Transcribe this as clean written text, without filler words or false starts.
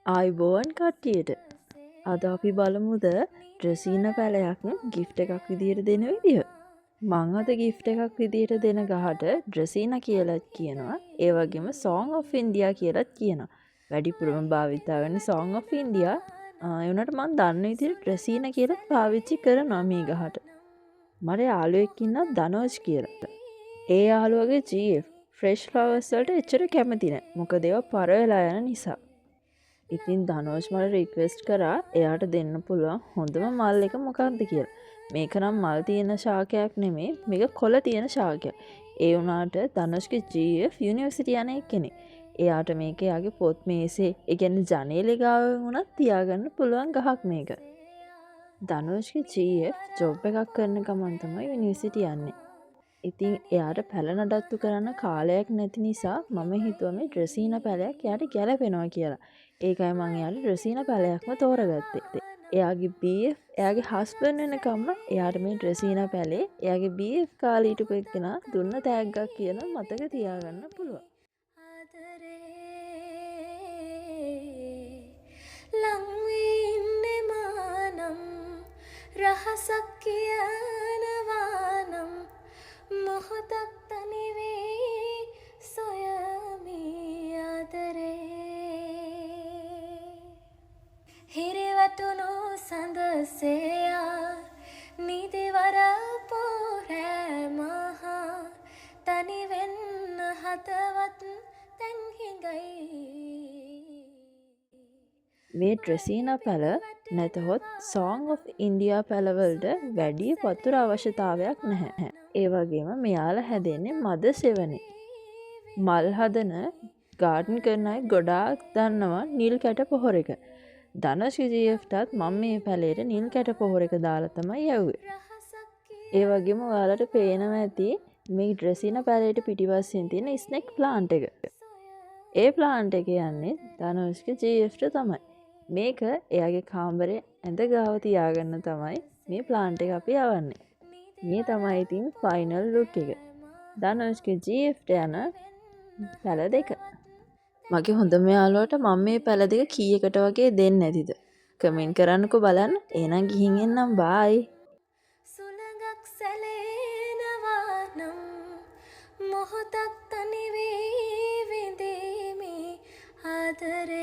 ආයිබෝවන් කට්ටියට අද අපි බලමුද ඩ්‍රෙසීන පැලයක් ගිෆ්ට් එකක් විදියට දෙන විදිහ. මං අද ගිෆ්ට් එකක් විදියට දෙන ගහට ඩ්‍රෙසීන කියලත් කියනවා. ඒ වගේම Song of India කියලත් කියනවා. වැඩිපුරම භාවිතා වෙන Song of India. ඒ වුණාට මං දන්න විදිහට ඩ්‍රෙසීන කියලත් පාවිච්චි කරනවා මේ ගහට. මට යාළුවෙක් ඉන්නවා ධනෝජ් කියලා. ඒ යාළුවගේ GF ෆ්‍රෙෂ් ෆ්ලවර්ස් වලට එච්චර කැමති නැහැ. මොකද ඒවා පර වෙලා යන නිසා. ඉතින් ධනෝජ් මට රික්වෙස්ට් කරා එයාට දෙන්න පුළුවන් හොඳම මල් එක මොකක්ද කියලා. මේක නම් මල් තියෙන ශාකයක් නෙමෙයි, මේක කොළ තියෙන ශාකයක්. ඒ වුණාට ධනෝජ්ගේ GF යුනිවර්සිටි යන කෙනෙක්. එයාට මේක එයාගේ පොත් මේසේ, ඒ කියන්නේ ජනේලෙ ගාවෙන් වුණත් තියාගන්න පුළුවන් ගහක් මේක. ධනෝජ්ගේ GF ජොබ් එකක් කරන ගමන් තමයි යුනිවර්සිටි යන්නේ. ඉතින් එයාට පැල නඩත්තු කරන්න කාලයක් නැති නිසා මම හිතුවා මේ ඩ්‍රෙසීන පැලයක් එයාට ගැලපෙනවා කියලා. ඒකයි මං එයාට ඩ්‍රෙසීන පැලයක්ම තෝරගත්තේ. එයාගේ BF එයාගේ හස්බන්ඩ් වෙනකම්ම එයාට මේ ඩ්‍රෙසීන පැලේ එයාගේ BF කාලේ හිටපු එක්කෙනා දුන්න තෑග්ගක් කියලා මතක තියාගන්න පුළුවන්. ලංවෙන්නේ මානම් රහසක් කියනවානම් මොහොතක් තනිවේ සොයමි ආදරේ හිරවටුණු සඳසෙයා නිදිවර පොරෑ මහා තනිවෙන්න හතවත් තැන් හිඟයි. මේ ඩ්‍රෙසීන පැල නැතහොත් Song of India පැලවලට වැඩි වතුර අවශ්‍යතාවයක් නැහැ. ඒ වගේම මෙයාලා හැදෙන්නේ මද සෙවනේ. මල් හදන ගාඩන් කරන අය ගොඩාක් දන්නවා නිල් කැට පොහොර එක. ධනශ්‍රී GFටත් මම මේ පැලේට නිල් කැට පොහොර එක දාලා තමයි යවුවේ. ඒ වගේම ඔයාලට පේනවා ඇති මේ ඩ්‍රෙසීන පැලේට පිටිපස්සෙන් තියෙන ස්නෙක් ප්ලාන්ට් එක. ඒ ප්ලාන්ට් එක යන්නේ ධනශ්‍රී GFට තමයි. මේක එයාගේ කාමරේ ඇඳ ගාව තියාගන්න තමයි මේ ප්ලාන්ට් එක අපි යවන්නේ. මේ තමයි ඉතින් ෆයිනල් ලුක් එක. ධනෝජ්ගේ GFට යන පැල දෙක. මගේ හොඳම යාළුවට මම මේ පැල දෙක කීයකට වගේ දෙන්න ඇතිද? කමෙන්ට් කරන්නකෝ බලන්න. එහෙනම් ගිහින් එන්නම් බායි. සුළඟක් සැලෙනවා නම් මොහොතක් තනිවී විඳීමි ආදරේ